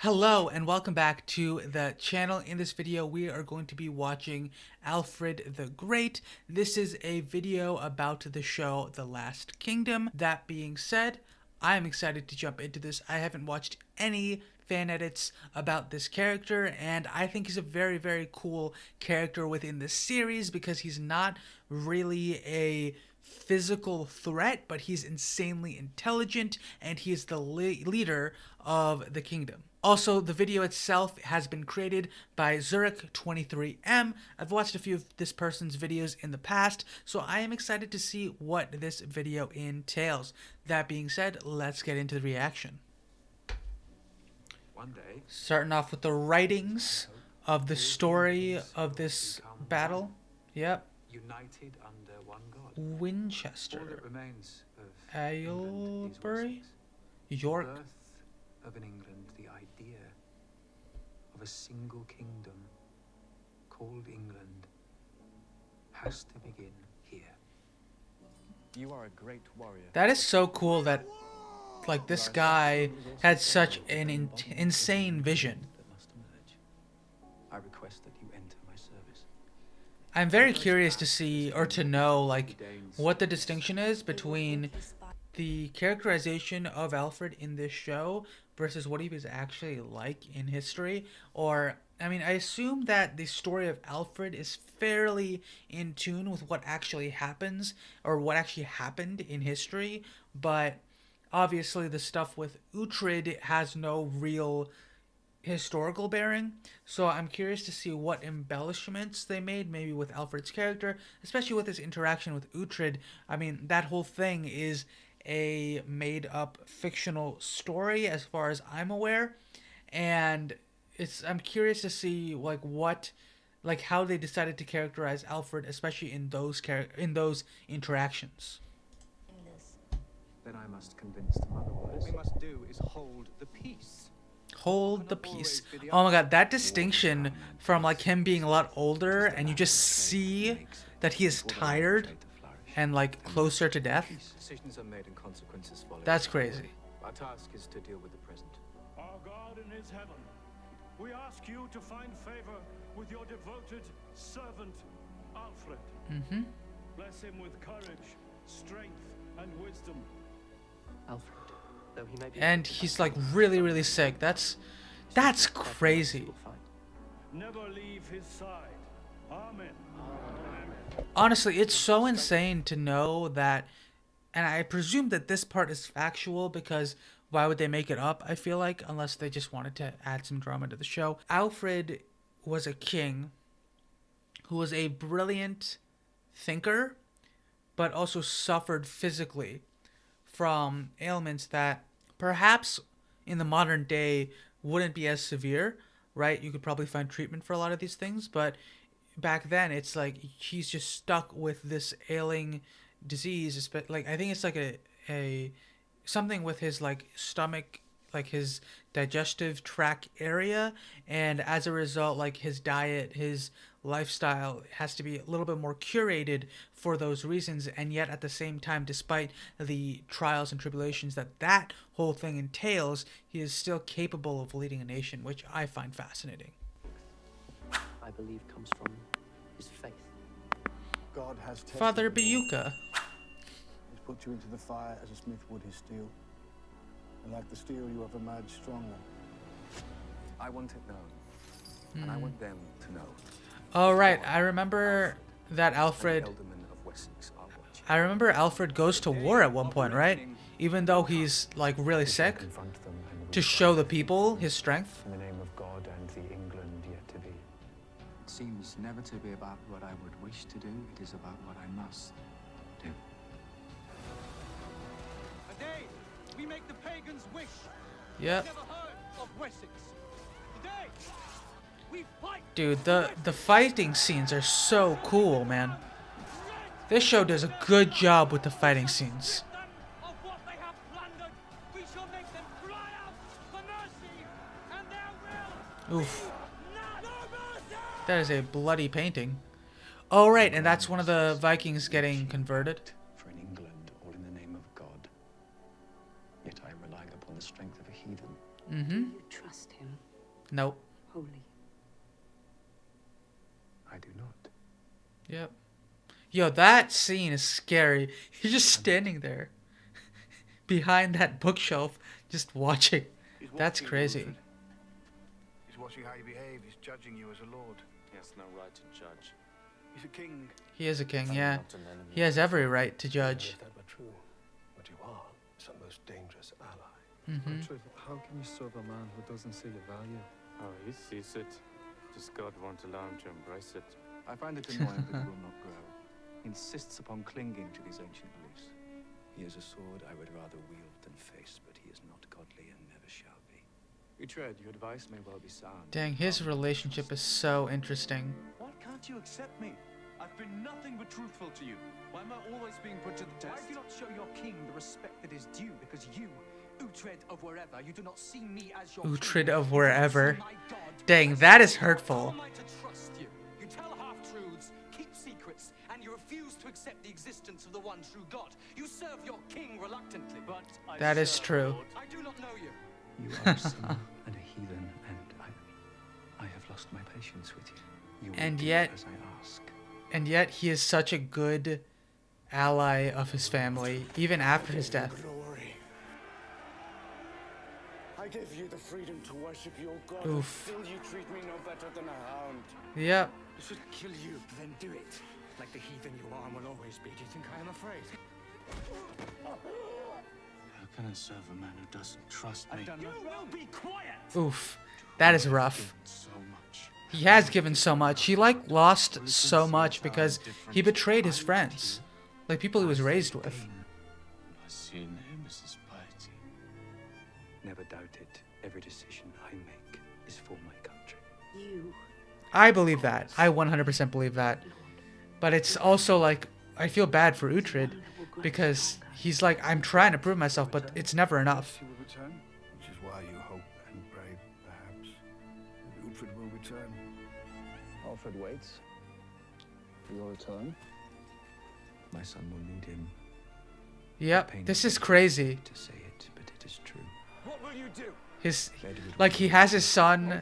Hello and welcome back to the channel. In this video we are going to be watching Alfred the Great. This is a video about the show The Last Kingdom. That being said, I'm excited to jump into this. I haven't watched any fan edits about this character, and I think he's a very cool character within the series because he's not really a physical threat, but he's insanely intelligent and he is the leader of the kingdom. Also, the video itself has been created by Zurik 23M. I've watched a few of this person's videos in the past, so I am excited to see what this video entails. That being said, let's get into the reaction. One day, starting off with the writings of the story of this battle. Yep. united under one God. Winchester. All that remains of Aylesbury? the York. birth of an England, the idea of a single kingdom called England has to begin here. You are a great warrior. That is so cool that, like, this guy had such an insane vision. That must emerge. I request that you enter my service. I'm very curious to see, or to know, like, what the distinction is between the characterization of Alfred in this show versus what he was actually like in history. Or, I mean, I assume that the story of Alfred is fairly in tune with what actually happens, or what actually happened in history, but obviously the stuff with Uhtred has no real historical bearing. So I'm curious to see what embellishments they made, maybe with Alfred's character, especially with his interaction with Uhtred. I mean, that whole thing is a made-up fictional story as far as I'm aware, and I'm curious to see how they decided to characterize Alfred, especially in those interactions. Then I must convince them otherwise. What we must do is hold the peace. Hold the peace. Oh my god, that distinction from like him being a lot older and you just see that he is tired and like closer to death. Decisions are made and consequences follow. That's crazy. Our task is to deal with the present. Our God in his heaven, we ask you to find favor with your devoted servant, Alfred. Bless him with courage, strength, and wisdom. Alfred, though he may be And he's like really sick. That's crazy. Never leave his side. Amen. Honestly, it's so insane to know that, and I presume that this part is factual because why would they make it up, I feel like, unless they just wanted to add some drama to the show. Alfred was a king who was a brilliant thinker, but also suffered physically from ailments that perhaps in the modern day wouldn't be as severe, right? You could probably find treatment for a lot of these things, but back then it's like he's just stuck with this ailing disease. Like, I think it's like a something with his like stomach, like his digestive tract area, and as a result, like his diet, his lifestyle has to be a little bit more curated for those reasons. And yet at the same time, despite the trials and tribulations that whole thing entails, he is still capable of leading a nation, which I find fascinating. I believe comes from his faith. God has tested Father you. Bayuka. He's put you into the fire as a smith would his steel. And like the steel, you have emerged stronger. I want it known, and I want them to know. Oh right, I remember that The Alfred. ealdormen of Wessex are watching. I remember Alfred goes to war at one point, right? Even though he's like really sick, Confront them and to show the people his strength. in the name of God and the England yet to be. It seems never to be about what I would wish to do. It is about what I must do. Today, we make the pagans wish. Yep. Never heard of Wessex. Today, we fight. Dude, the fighting scenes are so cool, man. This show does a good job with the fighting scenes. Of what they have plundered, we shall make them cry out for mercy, and there will Oof. not mercy. That is a bloody painting. Oh right, and that's one of the Vikings getting converted. For an England all in the name of God. Yet I am relying upon the strength of a heathen. Mm-hmm. You trust him. Nope. Holy. I do not. Yep. Yo, that scene is scary. He's just standing there behind that bookshelf, just watching. He's That's watching you, crazy. Alfred. He's watching how you behave. He's judging you as a lord. He has no right to judge. He's a king. He is a king, I'm yeah. not an enemy. He has every right to judge. If that were true, what you are is a most dangerous ally. Hmm. Alfred, how can you serve a man who doesn't see your value? Oh, he sees it. Just God won't allow him to embrace it. I find it annoying that he will not grow. He insists upon clinging to these ancient beliefs. He is a sword I would rather wield than face, but he is not godly and never shall be. Uhtred, your advice may well be sound. Dang, his relationship is so interesting. Why can't you accept me? I've been nothing but truthful to you. Why am I always being put to the test? Why do you not show your king the respect that is due? Because you, Uhtred of wherever, you do not see me as your Uhtred king. of You do wherever. not see my God Dang, as that your is king. hurtful. How am I to trust you? You tell half-truths, keep secrets, and you refuse to accept the existence of the one true God. You serve your king reluctantly. But I That is serve, true. Lord. I do not know you. You are a sinner and a heathen, and I have lost my patience with you. You will And do yet- as I ask. And yet he is such a good ally of his family, even after his death. Glory. I gave you the freedom to worship your God. Oof. And still you treat me no better than a hound. Yep. I should kill you, then do it. Like the heathen you are and will always be. Do you think I am afraid? How can I serve a man who doesn't trust me? I've done nothing. will be quiet. Oof. That is rough. So much. He has given so much. He like lost so much because he betrayed his friends. Like people he was raised with. My sin him is his piety. Never doubt it. Every decision I make is for my country. You. I believe that. I 100% believe that. But it's also like, I feel bad for Uhtred because he's like, I'm trying to prove myself, but it's never enough. He will return, which is why you hope and pray, perhaps, that Alfred will return. Alfred waits for your return. My son will need him Yep, this is crazy. to say it, but it is true. What will you do? His, like he has his son,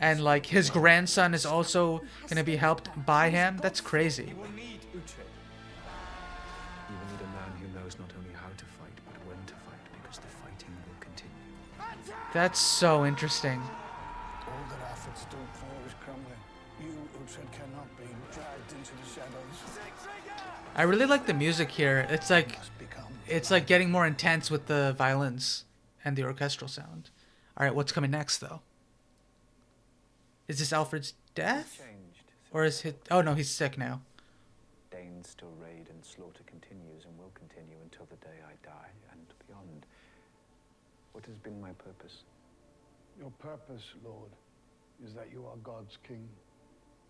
and like his grandson is also gonna be helped by him. That's crazy. You will need Uhtred. You will need a man who knows not only how to fight, but when to fight, because the fighting will continue. That's so interesting. All that Alfred stood for is crumbling. You, Uhtred, cannot be dragged into the shadows. I really like the music here. It's like Must become it's like getting more intense with the violins and the orchestral sound. All right, what's coming next though? Is this Alfred's death, Changed. or is it? Oh no, he's sick now. Danes still raid and slaughter continues and will continue until the day I die and beyond. What has been my purpose? Your purpose, Lord, is that you are God's king.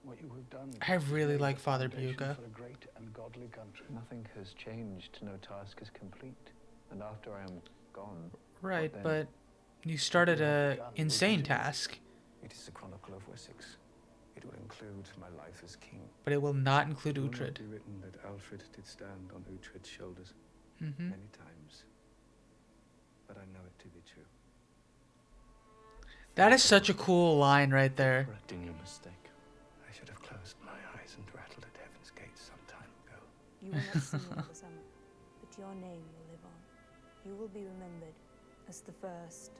What you have done. I really is like the Father foundation Buka. For a great and godly country. Nothing has changed. No task is complete. And after I am gone, Right, then? but you started a insane task, it is the Chronicle of Wessex. It will include my life as king. but it will not include It will not Uhtred. be written that Alfred did stand on Uhtred's shoulders Hmm. many times, but I know it to be true. That is such a cool line right there. Correcting your mistake. I should have closed my eyes and rattled at heaven's gates some time ago. You will not sing in the summer, but your name will live on. You will be remembered as the first,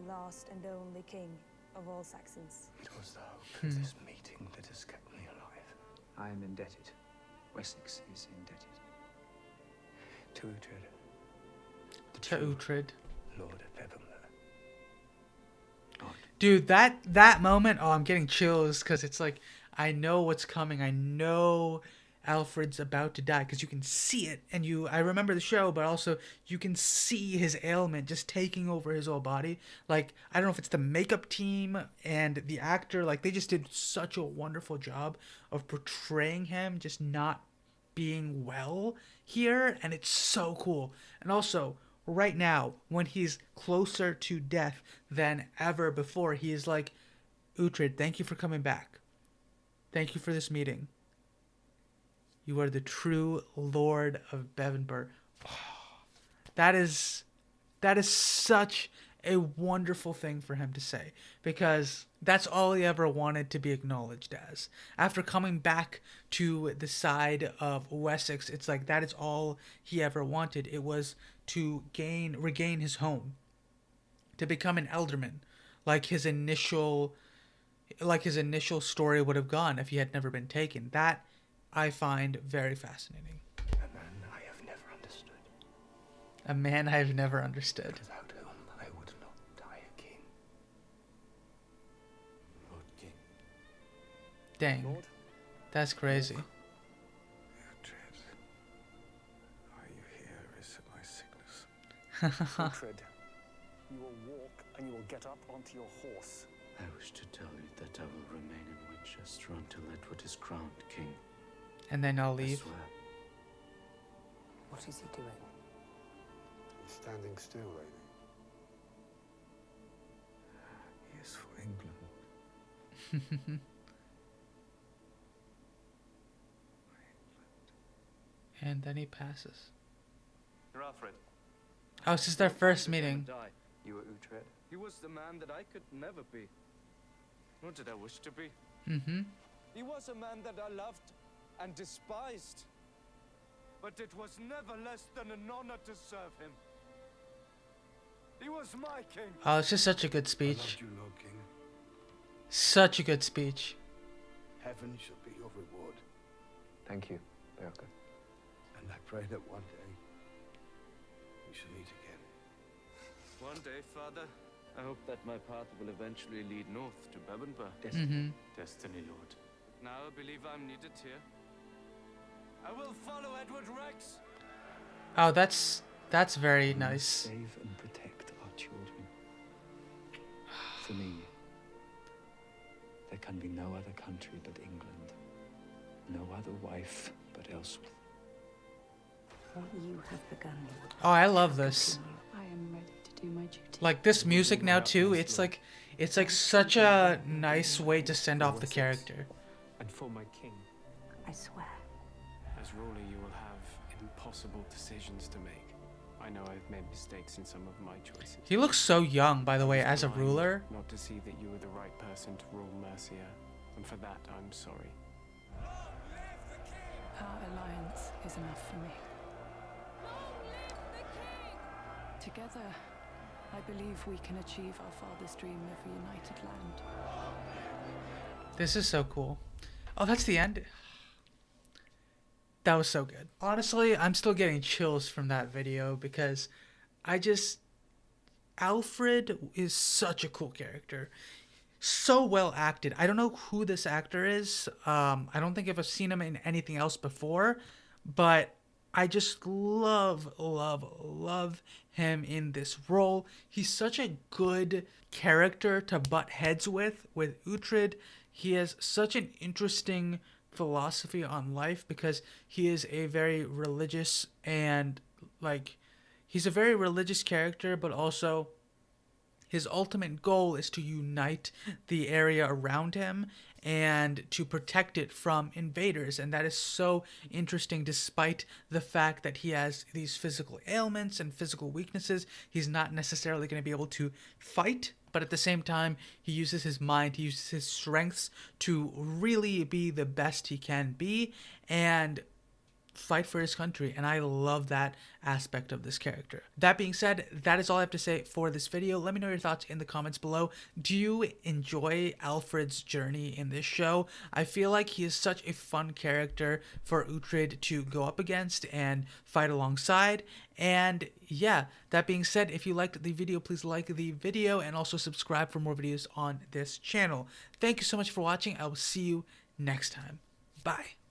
last, and only king of all Saxons. It was the hope of this meeting that has kept me alive. I am indebted. Wessex is indebted. To Uhtred. The To true Uhtred. Lord of Evermore. God. Dude, that moment, oh, I'm getting chills because it's like, I know what's coming. I know Alfred's about to die because you can see it. And I remember the show, but also you can see his ailment just taking over his whole body. Like, I don't know if it's the makeup team and the actor, like they just did such a wonderful job of portraying him just not being well here. And it's so cool. And also, right now, when he's closer to death than ever before, he is like, Uhtred, thank you for coming back. Thank you for this meeting. You are the true Lord of Bevonport. Oh, that is such a wonderful thing for him to say, because that's all he ever wanted to be acknowledged as. After coming back to the side of Wessex, it's like that is all he ever wanted. It was to regain his home, to become an alderman, like his initial story would have gone if he had never been taken. That I find very fascinating. A man I have never understood. A man I have never understood. Without whom I would not die a king. Lord King. Dang. Lord? That's crazy. Uhtred, why you here is my sickness. Alfred, you will walk and you will get up onto your horse. I wish to tell you that I will remain in Winchester until Edward is crowned king. And then I'll I leave. swear. What is he doing? He's standing still, lady. He is for England. And then he passes. You're Alfred. Oh, this is their first meeting. You were Uhtred. He was the man that I could never be. Nor did I wish to be. Mm-hmm. He was a man that I loved and despised. But it was never less than an honor to serve him. He was my king. Oh, it's just such a good I speech. loved you, Lord King. Such a good speech. Heaven shall be your reward. Thank you, Berke. And I pray that one day we shall meet again. One day, Father, I hope that my path will eventually lead north to Bebbanburg. Mm-hmm. Destiny, Lord. Now I believe I'm needed here. I will follow Edward Rex. Oh, that's very We must nice. Save and protect our children. For me, there can be no other country but England. No other wife but Elsworth. What you have begun. Oh, I love this. I am ready to do my duty. Like this music now too. It's like such a nice way to send off the character. And for my king. I swear. As ruler, you will have impossible decisions to make. I know I've made mistakes in some of my choices. He looks so young, by the way, I was as a blind ruler. Not to see that you were the right person to rule Mercia, and for that I'm sorry. Our alliance is enough for me. Together, I believe we can achieve our father's dream of a united land. This is so cool. Oh, that's the end. That was so good. Honestly, I'm still getting chills from that video because Alfred is such a cool character. So well acted. I don't know who this actor is. I don't think I've seen him in anything else before, but I just love him in this role. He's such a good character to butt heads with Uhtred. He has such an interesting philosophy on life because he is a very religious he's a very religious character, but also his ultimate goal is to unite the area around him and to protect it from invaders. And that is so interesting, despite the fact that he has these physical ailments and physical weaknesses. He's not necessarily going to be able to fight, but at the same time, he uses his mind, he uses his strengths to really be the best he can be and fight for his country. And I love that aspect of this character. That being said, that is all I have to say for this video. Let me know your thoughts in the comments below. Do you enjoy Alfred's journey in this show? I feel like he is such a fun character for Uhtred to go up against and fight alongside. And yeah, that being said, if you liked the video, please like the video and also subscribe for more videos on this channel. Thank you so much for watching. I will see you next time. Bye.